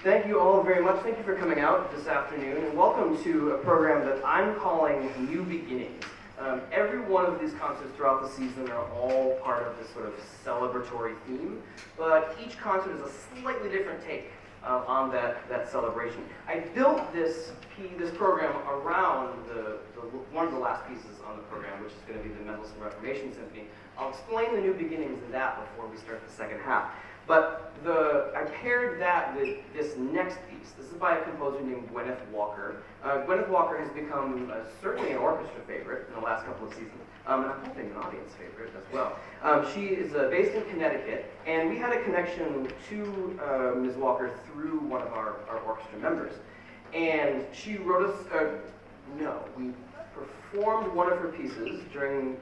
Thank you all very much. Thank you for coming out this afternoon, and welcome to a program that I'm calling New Beginnings. Every one of these concerts throughout the season are all part of this sort of celebratory theme, but each concert is a slightly different take on that celebration. I built this program around one of the last pieces on the program, which is going to be the Mendelssohn Reformation Symphony. I'll explain the new beginnings in that before we start the second half. But I paired that with this next piece. This is by a composer named Gwyneth Walker. Gwyneth Walker has become certainly an orchestra favorite in the last couple of seasons, and I'm hoping an audience favorite as well. She is based in Connecticut, and we had a connection to Ms. Walker through one of our orchestra members. And she wrote us, we performed one of her pieces during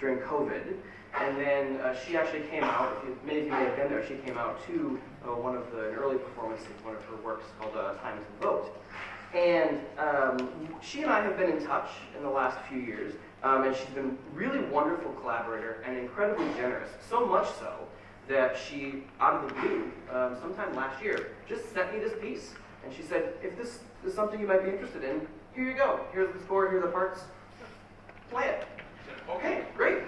COVID. And then she actually came out, many of you may have been there, she came out to one of the early performances, one of her works called Time to Vote. And she and I have been in touch in the last few years, and she's been a really wonderful collaborator and incredibly generous, so much so that she, out of the blue, sometime last year, just sent me this piece. And she said, if this is something you might be interested in, here you go. Here's the score, here are the parts, play it. I said, okay, great.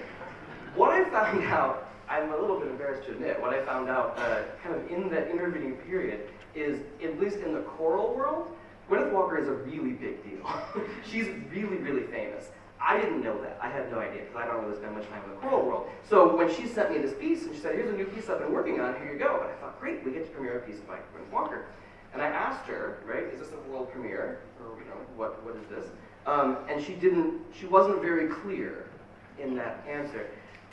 What I found out, I'm a little bit embarrassed to admit, what I found out kind of in the intervening period is, at least in the choral world, Gwyneth Walker is a really big deal. She's really, really famous. I didn't know that. I had no idea, because I don't really spend much time in the choral world. So when she sent me this piece, and she said, here's a new piece I've been working on, here you go. And I thought, great, we get to premiere a piece by Gwyneth Walker. And I asked her, right, is this a world premiere? Or, what is this? And she wasn't very clear in that answer.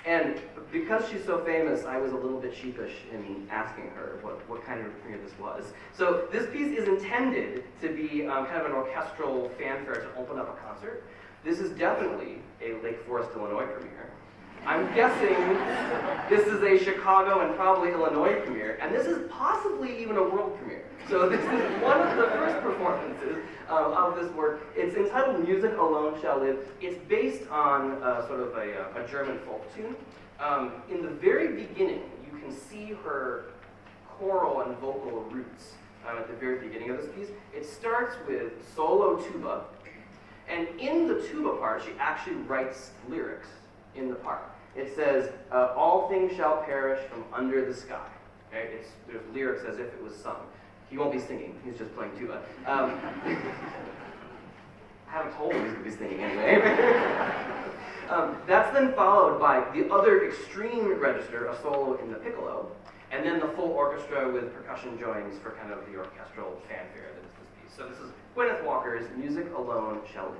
And because she's so famous, I was a little bit sheepish in asking her what kind of premiere this was. So this piece is intended to be kind of an orchestral fanfare to open up a concert. This is definitely a Lake Forest, Illinois premiere. I'm guessing this is a Chicago and probably Illinois premiere, and this is possibly even a world premiere. So this is one of the first performances of this work. It's entitled Music Alone Shall Live. It's based on sort of a German folk tune. In the very beginning, you can see her choral and vocal roots at the very beginning of this piece. It starts with solo tuba, and in the tuba part, she actually writes lyrics in the part. It says, all things shall perish from under the sky. Okay? There's lyrics as if it was sung. He won't be singing, he's just playing tuba. I haven't told him he's going to be singing anyway. That's then followed by the other extreme register, a solo in the piccolo, and then the full orchestra with percussion joins for kind of the orchestral fanfare that is this piece. So this is Gwyneth Walker's Music Alone Shall Live.